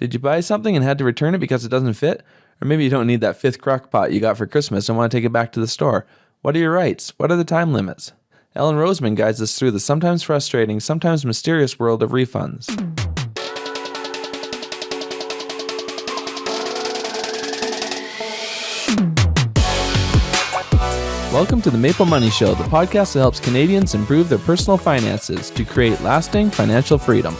Did you buy something and had to return it because it doesn't fit? Or maybe you don't need that 5th crock pot you got for Christmas and want to take it back to the store. What are your rights? What are the time limits? Ellen Roseman guides us through the sometimes frustrating, sometimes mysterious world of refunds. Welcome to the MapleMoney Show, the podcast that helps Canadians improve their personal finances to create lasting financial freedom.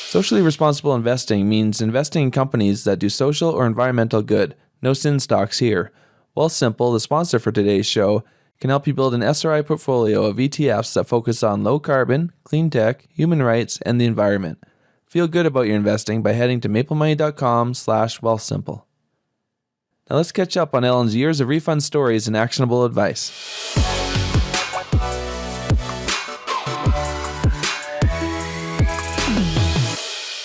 Socially responsible investing means investing in companies that do social or environmental good. No sin stocks here. Wealthsimple, the sponsor for today's show, can help you build an SRI portfolio of ETFs that focus on low carbon, clean tech, human rights, and the environment. Feel good about your investing by heading to maplemoney.com/wealthsimple. Now let's catch up on Ellen's years of refund stories and actionable advice.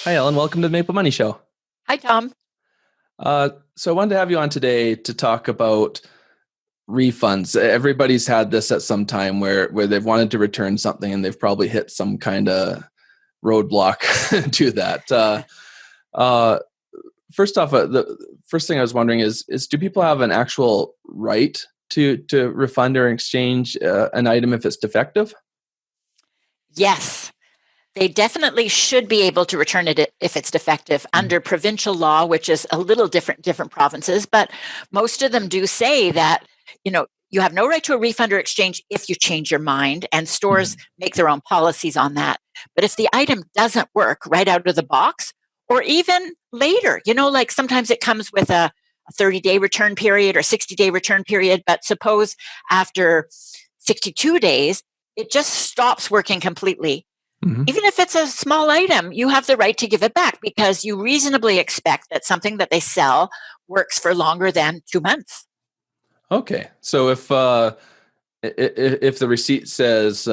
Hi, Ellen. Welcome to the Maple Money Show. Hi, Tom. So I wanted to have you on today to talk about refunds. Everybody's had this at some time where they've wanted to return something and they've probably hit some kind of roadblock to that. First off, the first thing I was wondering is do people have an actual right to refund or exchange an item if it's defective? Yes, they definitely should be able to return it if it's defective under provincial law, which is a little different provinces, but most of them do say that, you have no right to a refund or exchange if you change your mind, and stores make their own policies on that. But if the item doesn't work right out of the box, or even later, like sometimes it comes with a 30-day return period or 60-day return period, but suppose after 62 days, it just stops working completely. Mm-hmm. Even if it's a small item, you have the right to give it back because you reasonably expect that something that they sell works for longer than 2 months. Okay, so if the receipt says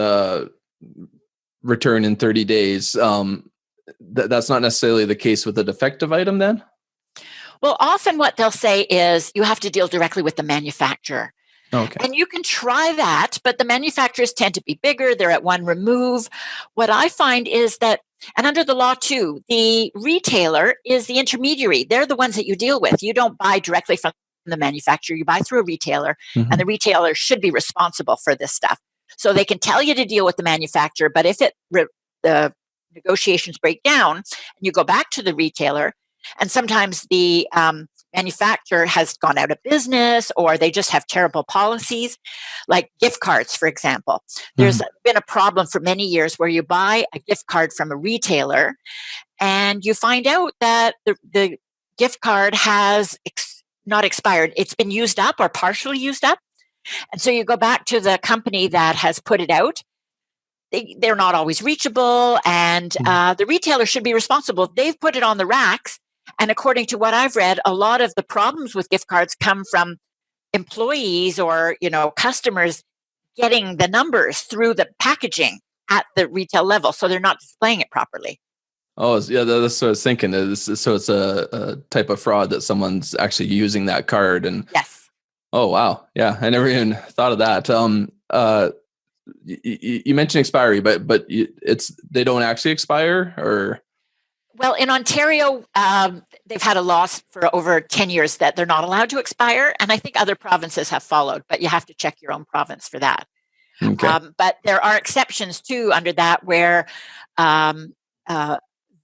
return in 30 days, that's not necessarily the case with a defective item then? Well, often what they'll say is you have to deal directly with the manufacturer. Okay. And you can try that, but the manufacturers tend to be bigger. They're at one remove. What I find is that, and under the law too, the retailer is the intermediary. They're the ones that you deal with. You don't buy directly from the manufacturer. You buy through a retailer, and the retailer should be responsible for this stuff. So they can tell you to deal with the manufacturer, but if the negotiations break down and you go back to the retailer, and sometimes the manufacturer has gone out of business or they just have terrible policies, like gift cards, for example. There's been a problem for many years where you buy a gift card from a retailer and you find out that the gift card has not expired. It's been used up or partially used up. And so you go back to the company that has put it out. They're not always reachable, and the retailer should be responsible. They've put it on the racks, and according to what I've read, a lot of the problems with gift cards come from employees or customers getting the numbers through the packaging at the retail level, so they're not displaying it properly. Oh, yeah, that's what I was thinking. So it's a type of fraud that someone's actually using that card. And yes. Oh, wow. Yeah, I never even thought of that. You mentioned expiry, but they don't actually expire, or? Well, in Ontario, they've had a law for over 10 years that they're not allowed to expire, and I think other provinces have followed, but you have to check your own province for that. Okay. But there are exceptions too under that where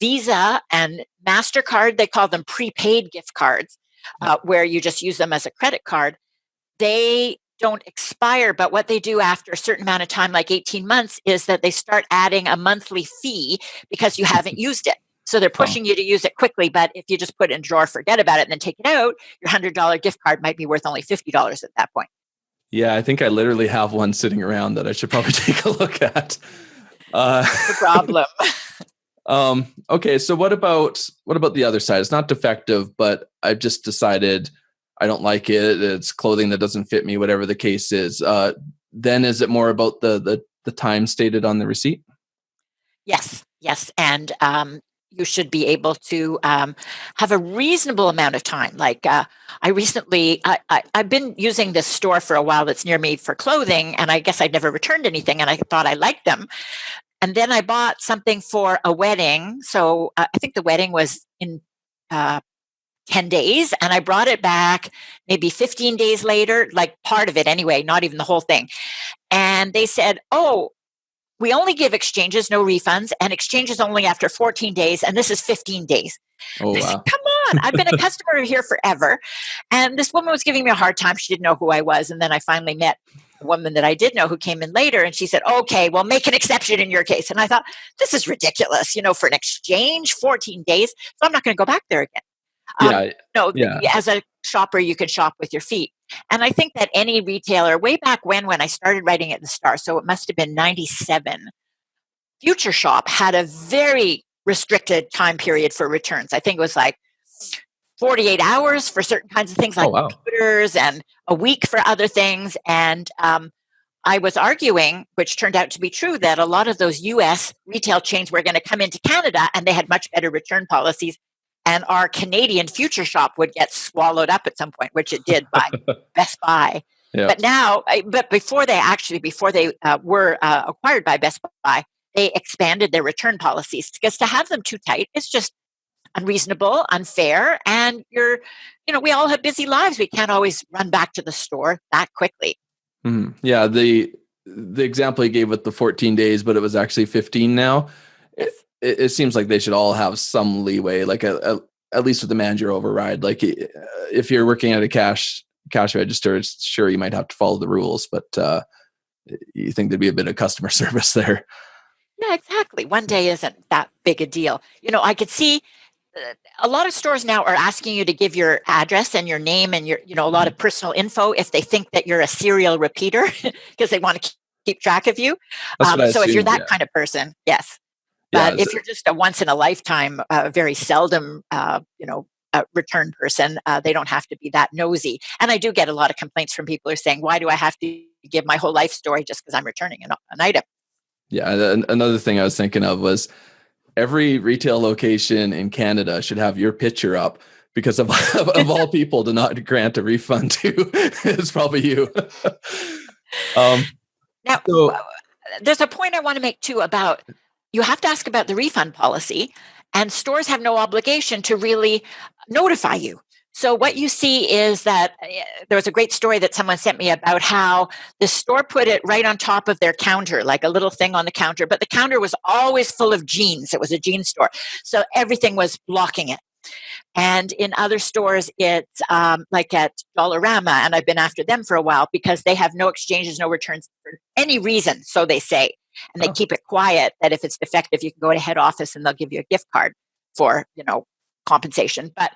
Visa and MasterCard, they call them prepaid gift cards, where you just use them as a credit card. They don't expire, but what they do after a certain amount of time, like 18 months, is that they start adding a monthly fee because you haven't used it. So they're pushing you to use it quickly, but if you just put it in a drawer, forget about it, and then take it out, your $100 gift card might be worth only $50 at that point. Yeah, I think I literally have one sitting around that I should probably take a look at. No problem. Okay, so what about the other side? It's not defective, but I've just decided I don't like it. It's clothing that doesn't fit me, whatever the case is. Then is it more about the time stated on the receipt? Yes, and you should be able to have a reasonable amount of time. Like I've been using this store for a while that's near me for clothing, and I guess I'd never returned anything, and I thought I liked them. And then I bought something for a wedding. So I think the wedding was in 10 days, and I brought it back maybe 15 days later, like part of it anyway, not even the whole thing. And they said, oh, we only give exchanges, no refunds, and exchanges only after 14 days, and this is 15 days. Oh, I said, wow. come on, I've been a customer here forever. And this woman was giving me a hard time. She didn't know who I was. And then I finally met a woman that I did know who came in later, and she said, okay, well, make an exception in your case. And I thought, this is ridiculous, for an exchange, 14 days. So I'm not going to go back there again. Yeah. No, Yeah. as a shopper, you can shop with your feet. And I think that any retailer, way back when I started writing at the Star, so it must have been 97, Future Shop had a very restricted time period for returns. I think it was like 48 hours for certain kinds of things Oh, like wow. computers, and a week for other things. And I was arguing, which turned out to be true, that a lot of those US retail chains were going to come into Canada and they had much better return policies. And our Canadian Future Shop would get swallowed up at some point, which it did by Best Buy. Yeah. But now, before they were acquired by Best Buy, they expanded their return policies, because to have them too tight is just unreasonable, unfair, and we all have busy lives. We can't always run back to the store that quickly. Mhm. Yeah, the example you gave with the 14 days, but it was actually 15 now. It seems like they should all have some leeway, like at least with the manager override. Like if you're working at a cash register, it's sure you might have to follow the rules, but you think there'd be a bit of customer service there. Yeah, exactly. One day isn't that big a deal. I could see a lot of stores now are asking you to give your address and your name and a lot of personal info if they think that you're a serial repeater, because they want to keep track of you. That's what I So if you're assumed, that yeah. kind of person, yes. Yeah, But if you're just a once in a lifetime, very seldom, return person, they don't have to be that nosy. And I do get a lot of complaints from people who are saying, why do I have to give my whole life story just because I'm returning an item? yeah. Another thing I was thinking of was every retail location in Canada should have your picture up, because of all people to not grant a refund to, it's probably you. Now, So there's a point I want to make too about, you have to ask about the refund policy, and stores have no obligation to really notify you. So what you see is that there was a great story that someone sent me about how the store put it right on top of their counter, like a little thing on the counter, but the counter was always full of jeans. It was a jean store. So everything was blocking it. And in other stores, it's like at Dollarama, and I've been after them for a while because they have no exchanges, no returns for any reason, so they say. And they keep it quiet that if it's defective, you can go to head office and they'll give you a gift card for, compensation. But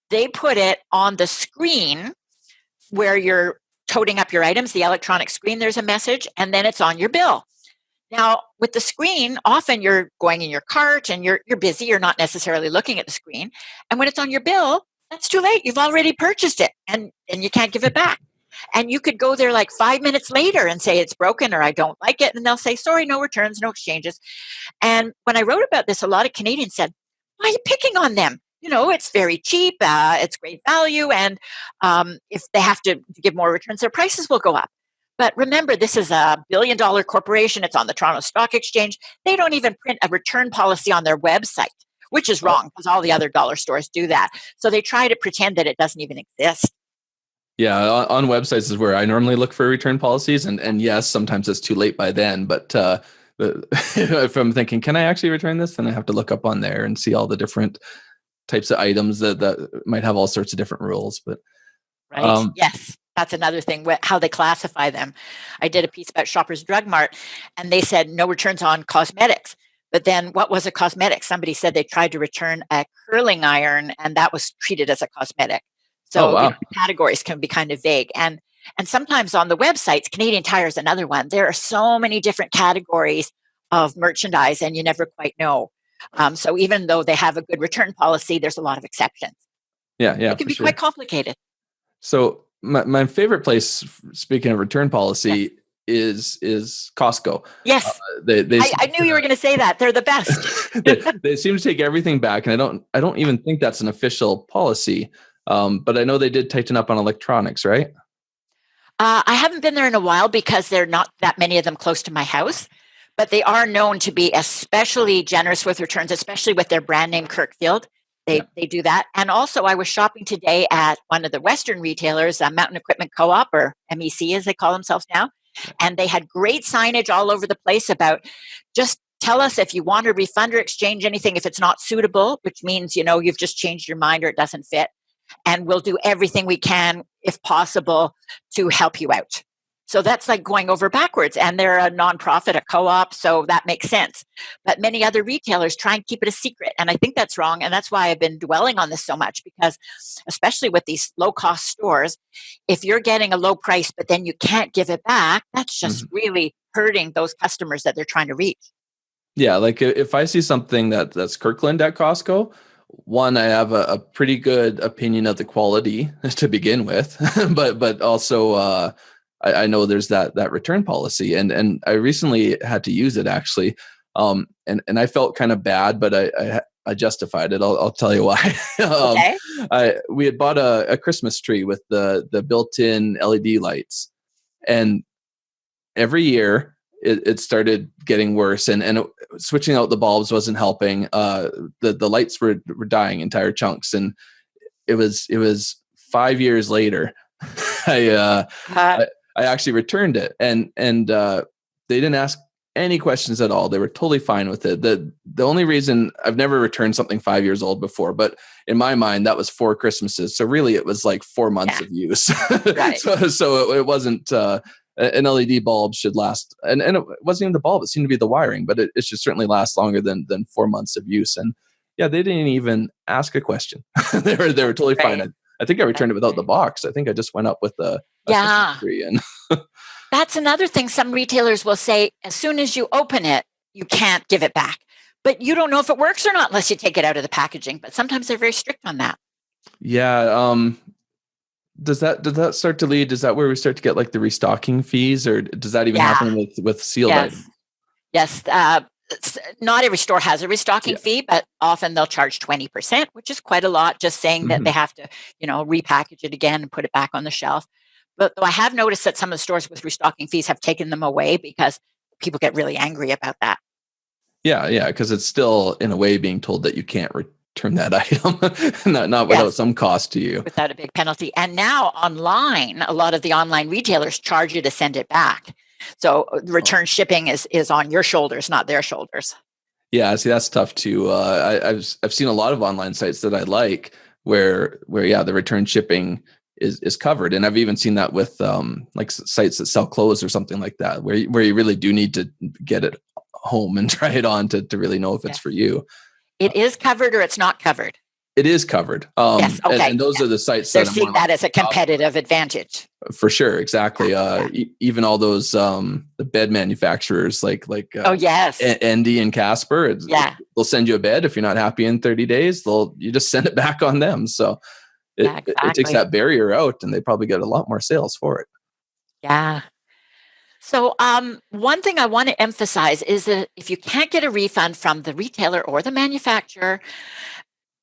they put it on the screen where you're toting up your items, the electronic screen, there's a message, and then it's on your bill. Now, with the screen, often you're going in your cart and you're busy. You're not necessarily looking at the screen. And when it's on your bill, that's too late. You've already purchased it, and you can't give it back. And you could go there like 5 minutes later and say it's broken or I don't like it. And they'll say, sorry, no returns, no exchanges. And when I wrote about this, a lot of Canadians said, why are you picking on them? It's very cheap. It's great value. And if they have to give more returns, their prices will go up. But remember, this is a billion-dollar corporation. It's on the Toronto Stock Exchange. They don't even print a return policy on their website, which is wrong because all the other dollar stores do that. So they try to pretend that it doesn't even exist. yeah, on websites is where I normally look for return policies, and yes, sometimes it's too late by then. But if I'm thinking, can I actually return this, then I have to look up on there and see all the different types of items that might have all sorts of different rules. But Right. Yes. That's another thing, how they classify them. I did a piece about Shoppers Drug Mart, and they said no returns on cosmetics. But then what was a cosmetic? Somebody said they tried to return a curling iron, and that was treated as a cosmetic. Oh, So wow. the categories can be kind of vague. And sometimes on the websites, Canadian Tire is another one. There are so many different categories of merchandise, and you never quite know. So even though they have a good return policy, there's a lot of exceptions. Yeah, It can for be sure. quite complicated. So my favorite place, speaking of return policy, is Costco. Yes. They I knew you were going to say that. They're the best. they seem to take everything back, and I don't even think that's an official policy. But I know they did tighten up on electronics, right? I haven't been there in a while because there are not that many of them close to my house. But they are known to be especially generous with returns, especially with their brand name Kirkfield. They do that. And also, I was shopping today at one of the Western retailers, Mountain Equipment Co-op, or MEC as they call themselves now. And they had great signage all over the place about just tell us if you want to refund or exchange anything if it's not suitable, which means, you've just changed your mind or it doesn't fit. And we'll do everything we can, if possible, to help you out. So that's like going over backwards. And they're a nonprofit, a co-op, so that makes sense. But many other retailers try and keep it a secret. And I think that's wrong. And that's why I've been dwelling on this so much, because especially with these low-cost stores, if you're getting a low price, but then you can't give it back, that's just really hurting those customers that they're trying to reach. Yeah, like if I see something that's Kirkland at Costco, one, I have a pretty good opinion of the quality to begin with, but also I know there's that return policy, and I recently had to use it actually, and I felt kind of bad, but I justified it. I'll tell you why. Okay. We had bought a Christmas tree with the built-in LED lights, and every year it started getting worse, and switching out the bulbs wasn't helping. The lights were dying entire chunks, and it was 5 years later. I actually returned it, and they didn't ask any questions at all. They were totally fine with it. The only reason I've never returned something 5 years old before, but in my mind that was 4 Christmases. So really, it was like 4 months of use. Right. so it wasn't. An LED bulb should last, and it wasn't even the bulb. It seemed to be the wiring, but it should certainly last longer than 4 months of use. And yeah, they didn't even ask a question. they were totally fine. I think I returned it without the box. I think I just went up with a tree. And that's another thing. Some retailers will say, as soon as you open it, you can't give it back. But you don't know if it works or not unless you take it out of the packaging. But sometimes they're very strict on that. Yeah. Does that start to lead? Is that where we start to get like the restocking fees, or does that even happen with sealed items? Yes. Not every store has a restocking fee, but often they'll charge 20%, which is quite a lot, just saying that they have to, repackage it again and put it back on the shelf. But I have noticed that some of the stores with restocking fees have taken them away because people get really angry about that. Yeah, because it's still in a way being told that you can't return that item, not without some cost to you. Without a big penalty. And now online, a lot of the online retailers charge you to send it back. So return shipping is on your shoulders, not their shoulders. Yeah, see, that's tough too. I've seen a lot of online sites that I like where the return shipping is covered, and I've even seen that with like sites that sell clothes or something like that, where you really do need to get it home and try it on to really know if it's for you. It is covered or it's not covered. It is covered. Yes, okay. And those are the sites they're seeing that as a competitive advantage. For sure, exactly. Even all those the bed manufacturers like Endy and Casper, they'll send you a bed if you're not happy in 30 days. You just send it back on them. So it takes that barrier out, and they probably get a lot more sales for it. Yeah. So one thing I want to emphasize is that if you can't get a refund from the retailer or the manufacturer,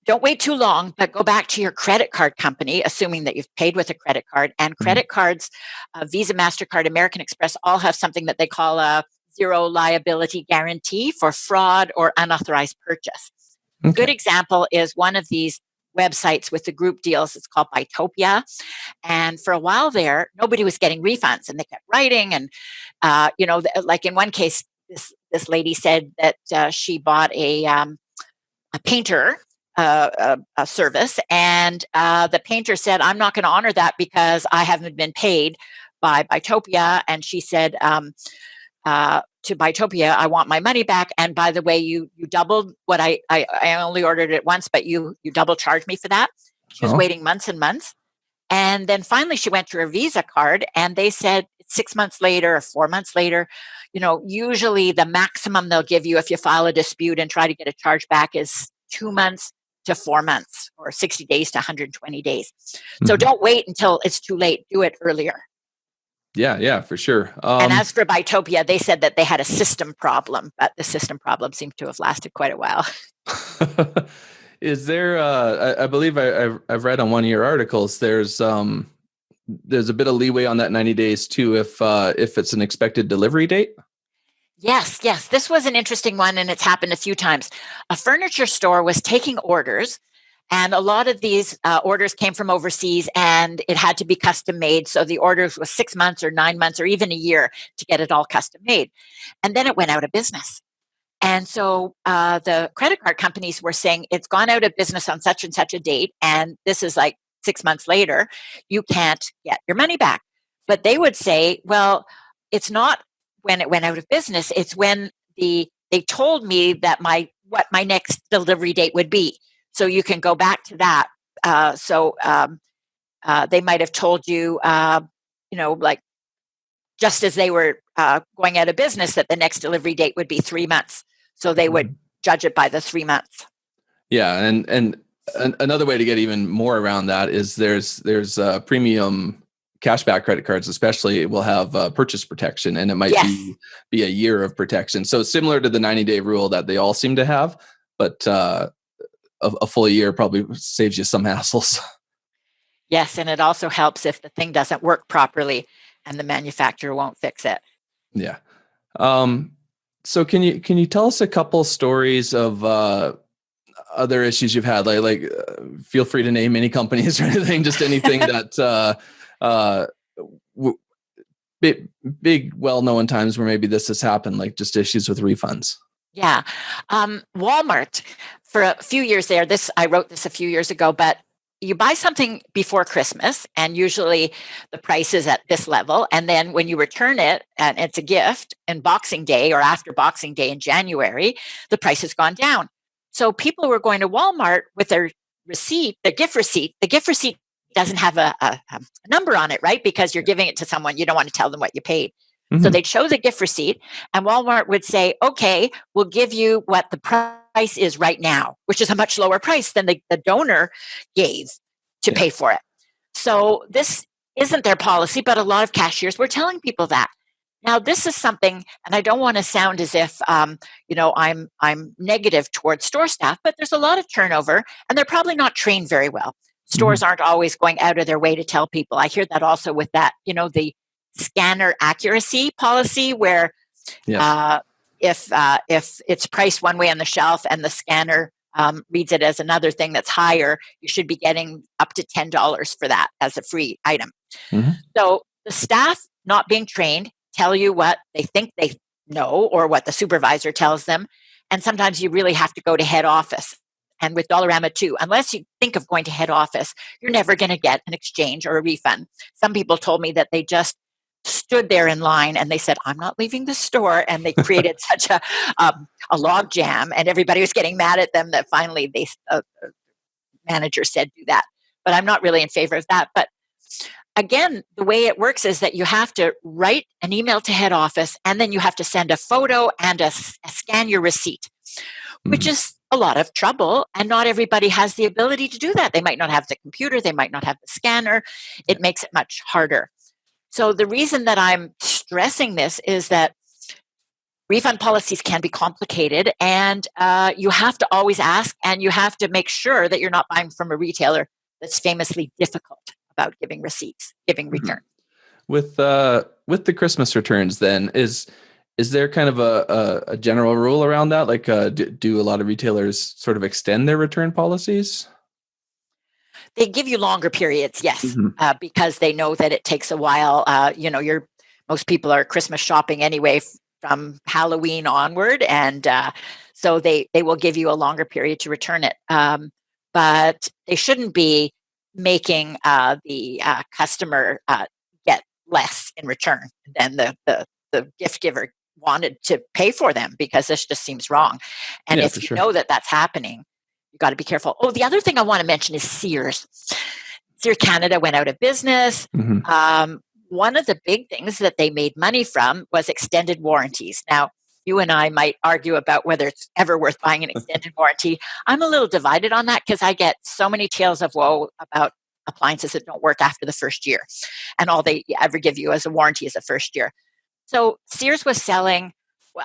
don't wait too long, but go back to your credit card company, assuming that you've paid with a credit card. And credit cards, Visa, MasterCard, American Express, all have something that they call a zero liability guarantee for fraud or unauthorized purchase. A good example is one of these websites with the group deals. It's called Buytopia. And for a while there, nobody was getting refunds, and they kept writing. And, like in one case, this lady said that she bought a painter service, and the painter said, I'm not going to honor that because I haven't been paid by Buytopia. And she said to Buytopia, I want my money back. And by the way, you doubled what I only ordered it once, but you double charged me for that. She was waiting months and months. And then finally she went to her Visa card, and they said 6 months later or 4 months later, usually the maximum they'll give you if you file a dispute and try to get a charge back is 2 months to 4 months, or 60 days to 120 days. So don't wait until it's too late. Do it earlier. Yeah, for sure. And as for Buytopia, they said that they had a system problem, but the system problem seemed to have lasted quite a while. Is there? I believe I've read on one of your articles. There's a bit of leeway on that 90 days too, if it's an expected delivery date. Yes, yes. This was an interesting one, and it's happened a few times. A furniture store was taking orders, and a lot of these orders came from overseas, and it had to be custom made. So the orders was 6 months or 9 months or even a year to get it all custom made. And then it went out of business. And so the credit card companies were saying it's gone out of business on such and such a date, and this is like 6 months later, you can't get your money back. But they would say, well, it's not when it went out of business; it's when they told me that what my next delivery date would be. So you can go back to that. They might have told you, like just as they were going out of business, that the next delivery date would be 3 months. So they would judge it by the 3 months. Yeah, and another way to get even more around that is there's premium cashback credit cards, especially, will have purchase protection, and it might be a year of protection. So similar to the 90-day rule that they all seem to have, but a full year probably saves you some hassles. Yes, and it also helps if the thing doesn't work properly and the manufacturer won't fix it. Yeah. So can you tell us a couple stories of other issues you've had? Feel free to name any companies or anything, just anything that big well-known times where maybe this has happened, like just issues with refunds. Yeah. Walmart, for a few years there, I wrote this a few years ago, but you buy something before Christmas, and usually the price is at this level. And then when you return it, and it's a gift, and Boxing Day or after Boxing Day in January, the price has gone down. So people were going to Walmart with their receipt, the gift receipt. The gift receipt doesn't have a number on it, right? Because you're giving it to someone. You don't want to tell them what you paid. So they'd show the gift receipt, and Walmart would say, okay, we'll give you what the price is right now, which is a much lower price than the donor gave to pay for it. So this isn't their policy, but a lot of cashiers were telling people that. Now, this is something, and I don't want to sound as if I'm negative towards store staff, but there's a lot of turnover, and they're probably not trained very well. Stores aren't always going out of their way to tell people. I hear that also with that, the scanner accuracy policy, where if it's priced one way on the shelf and the scanner reads it as another thing that's higher, you should be getting up to $10 for that as a free item. So the staff, not being trained, tell you what they think they know or what the supervisor tells them, and sometimes you really have to go to head office. And with Dollarama too, unless you think of going to head office, you're never going to get an exchange or a refund. Some people told me that they just stood there in line and they said, I'm not leaving the store. And they created such a log jam, and everybody was getting mad at them that finally the manager said, do that. But I'm not really in favor of that. But again, the way it works is that you have to write an email to head office, and then you have to send a photo and scan your receipt, which is a lot of trouble. And not everybody has the ability to do that. They might not have the computer. They might not have the scanner. It makes it much harder. So the reason that I'm stressing this is that refund policies can be complicated, and you have to always ask, and you have to make sure that you're not buying from a retailer that's famously difficult about giving receipts, giving returns. With the Christmas returns, then is there kind of a general rule around that? Like, do a lot of retailers sort of extend their return policies? They give you longer periods, yes, because they know that it takes a while. Most people are Christmas shopping anyway from Halloween onward, and so they will give you a longer period to return it. But they shouldn't be making the customer get less in return than the gift giver wanted to pay for them, because this just seems wrong. And if you know that that's happening, you got to be careful. Oh, the other thing I want to mention is Sears. Sears Canada went out of business. One of the big things that they made money from was extended warranties. Now, you and I might argue about whether it's ever worth buying an extended warranty. I'm a little divided on that, because I get so many tales of woe about appliances that don't work after the first year, and all they ever give you as a warranty is the first year. So Sears was selling,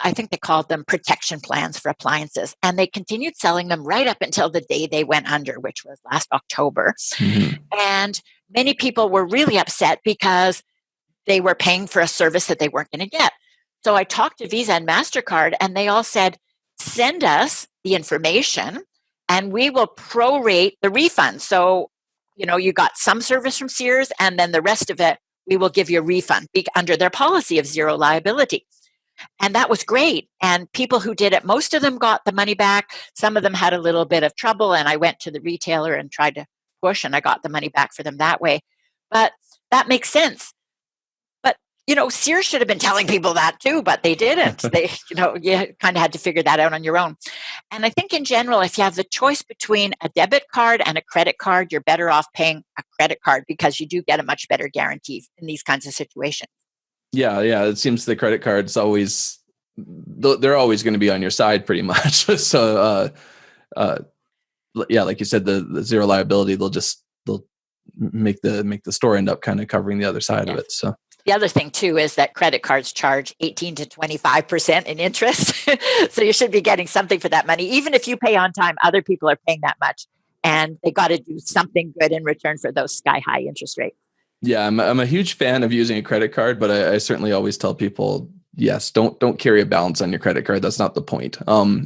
I think they called them protection plans for appliances, and they continued selling them right up until the day they went under, which was last October. And many people were really upset because they were paying for a service that they weren't going to get. So I talked to Visa and MasterCard, and they all said, send us the information and we will prorate the refund. So, you got some service from Sears, and then the rest of it, we will give you a refund under their policy of zero liability. And that was great. And people who did it, most of them got the money back. Some of them had a little bit of trouble, and I went to the retailer and tried to push, and I got the money back for them that way. But that makes sense. But, Sears should have been telling people that too, but they didn't. You kind of had to figure that out on your own. And I think in general, if you have the choice between a debit card and a credit card, you're better off paying a credit card because you do get a much better guarantee in these kinds of situations. Yeah. It seems the credit cards they're always going to be on your side pretty much. So, like you said, the zero liability, they'll make the store end up kind of covering the other side of it. So the other thing too is that credit cards charge 18 to 25% in interest. So you should be getting something for that money. Even if you pay on time, other people are paying that much, and they got to do something good in return for those sky high interest rates. Yeah, I'm a huge fan of using a credit card, but I certainly always tell people, yes, don't carry a balance on your credit card. That's not the point.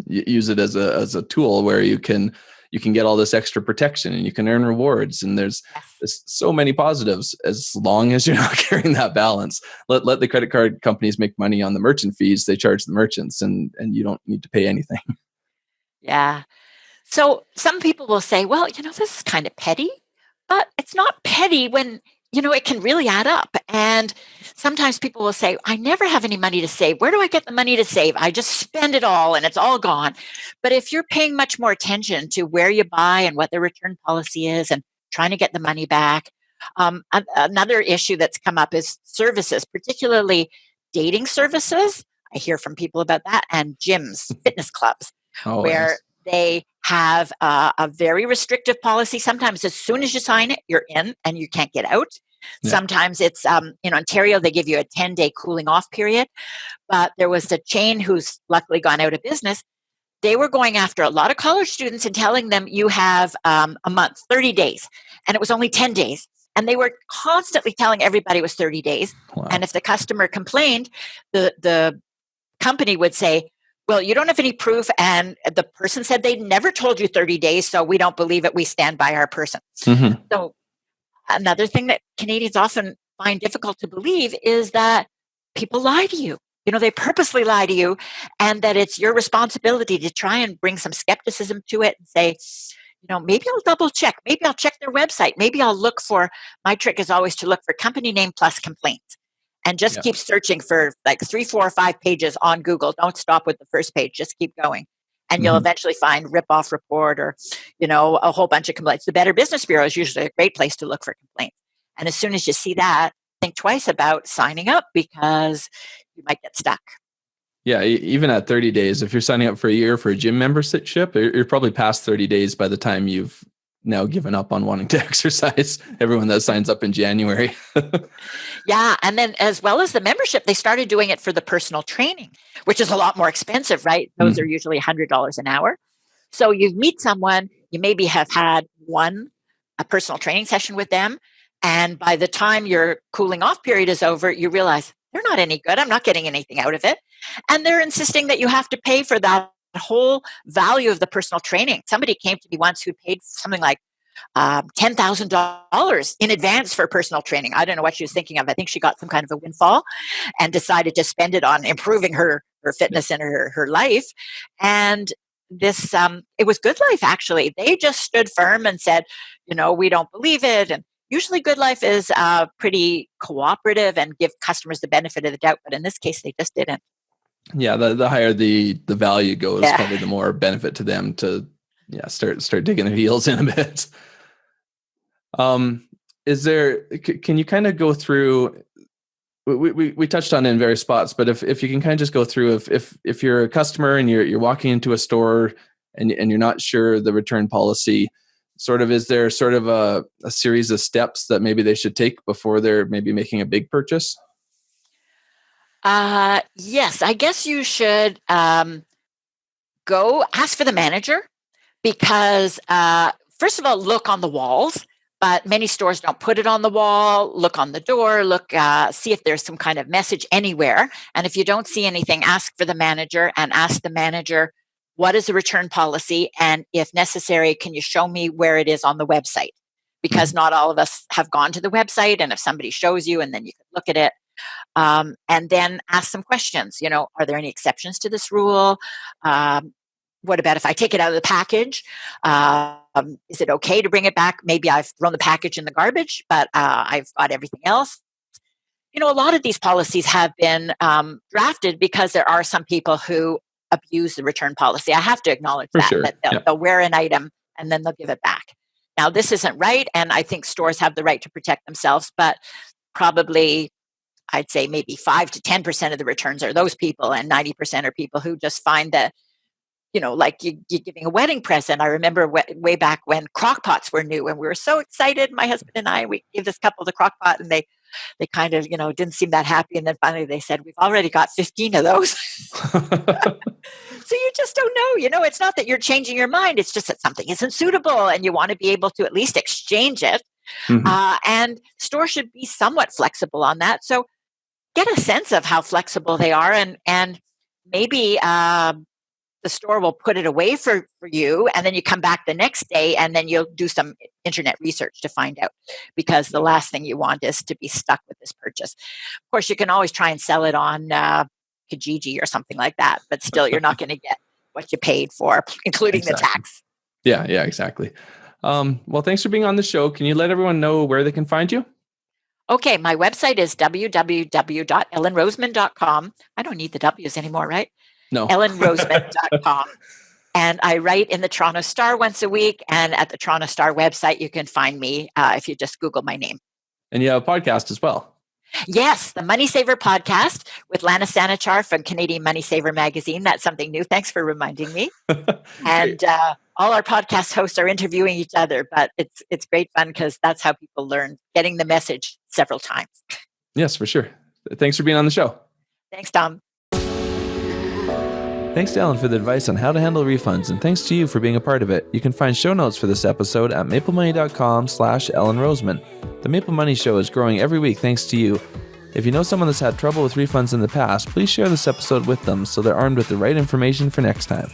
Use it as a tool where you can get all this extra protection and you can earn rewards. And there's so many positives as long as you're not carrying that balance. Let the credit card companies make money on the merchant fees they charge the merchants, and you don't need to pay anything. Yeah. So some people will say, well, this is kind of petty, but it's not petty when it can really add up. And sometimes people will say, I never have any money to save. Where do I get the money to save? I just spend it all and it's all gone. But if you're paying much more attention to where you buy and what the return policy is and trying to get the money back, another issue that's come up is services, particularly dating services. I hear from people about that, and gyms, fitness clubs, where they have a very restrictive policy. Sometimes as soon as you sign it, you're in and you can't get out. Yeah. Sometimes it's, in Ontario, they give you a 10-day cooling off period. But there was a chain who's luckily gone out of business. They were going after a lot of college students and telling them you have a month, 30 days. And it was only 10 days. And they were constantly telling everybody it was 30 days. Wow. And if the customer complained, the company would say, well, you don't have any proof, and the person said they never told you 30 days, so we don't believe it. We stand by our person. Mm-hmm. So another thing that Canadians often find difficult to believe is that people lie to you. They purposely lie to you, and that it's your responsibility to try and bring some skepticism to it and say, maybe I'll double check. Maybe I'll check their website. Maybe I'll look for, my trick is always to look for company name plus complaints. And just keep searching for like 3, 4, or 5 pages on Google. Don't stop with the first page. Just keep going. And you'll eventually find rip-off report or, a whole bunch of complaints. The Better Business Bureau is usually a great place to look for complaints. And as soon as you see that, think twice about signing up, because you might get stuck. Yeah, even at 30 days, if you're signing up for a year for a gym membership, you're probably past 30 days by the time you've now given up on wanting to exercise. Everyone that signs up in January. Yeah. And then as well as the membership, they started doing it for the personal training, which is a lot more expensive, right? Those are usually $100 an hour. So you meet someone, you maybe have had a personal training session with them. And by the time your cooling off period is over, you realize they're not any good. I'm not getting anything out of it. And they're insisting that you have to pay for that whole value of the personal training. Somebody came to me once who paid something like $10,000 in advance for personal training. I don't know what she was thinking of. I think she got some kind of a windfall and decided to spend it on improving her fitness and her life. And this, it was Good Life, actually. They just stood firm and said, we don't believe it. And usually Good Life is pretty cooperative and give customers the benefit of the doubt. But in this case, they just didn't. Yeah, the higher the value goes, probably the more benefit to them to start digging their heels in a bit. Can you kind of go through, we touched on it in various spots, but if you can kind of just go through, if you're a customer and you're walking into a store and you're not sure the return policy, is there sort of a series of steps that maybe they should take before they're maybe making a big purchase? Yes, I guess you should go ask for the manager, because first of all, look on the walls But many stores don't put it on the wall. Look on the door, see if there's some kind of message anywhere. And if you don't see anything, ask for the manager and ask the manager, what is the return policy? And if necessary, can you show me where it is on the website? Because not all of us have gone to the website. And if somebody shows you, and then you can look at it. And then ask some questions. Are there any exceptions to this rule? What about if I take it out of the package? Is it okay to bring it back? Maybe I've thrown the package in the garbage, but I've got everything else. A lot of these policies have been drafted because there are some people who abuse the return policy. I have to acknowledge that they'll wear an item and then they'll give it back. Now, this isn't right, and I think stores have the right to protect themselves, but probably I'd say maybe 5 to 10% of the returns are those people, and 90% are people who just find that, like you're giving a wedding present. I remember way back when Crock Pots were new, and we were so excited, my husband and I, we gave this couple the Crock Pot, and they kind of, didn't seem that happy. And then finally they said, we've already got 15 of those. So you just don't know, it's not that you're changing your mind. It's just that something isn't suitable and you want to be able to at least exchange it. And stores should be somewhat flexible on that. So get a sense of how flexible they are, and maybe the store will put it away for you, and then you come back the next day and then you'll do some internet research to find out, because the last thing you want is to be stuck with this purchase. Of course, you can always try and sell it on Kijiji or something like that, but still you're not going to get what you paid for, including the tax. Yeah, exactly. Well, thanks for being on the show. Can you let everyone know where they can find you? Okay, my website is www.ellenroseman.com. I don't need the W's anymore, right? No. ellenroseman.com. And I write in the Toronto Star once a week. And at the Toronto Star website, you can find me if you just Google my name. And you have a podcast as well. Yes, the Money Saver podcast with Lana Sanichar from Canadian Money Saver magazine. That's something new. Thanks for reminding me. And all our podcast hosts are interviewing each other, but it's great fun because that's how people learn, getting the message several times. Yes, for sure. Thanks for being on the show. Thanks, Tom. Thanks to Ellen for the advice on how to handle refunds, and thanks to you for being a part of it. You can find show notes for this episode at maplemoney.com/Ellen Roseman. The Maple Money Show is growing every week thanks to you. If you know someone that's had trouble with refunds in the past, please share this episode with them so they're armed with the right information for next time.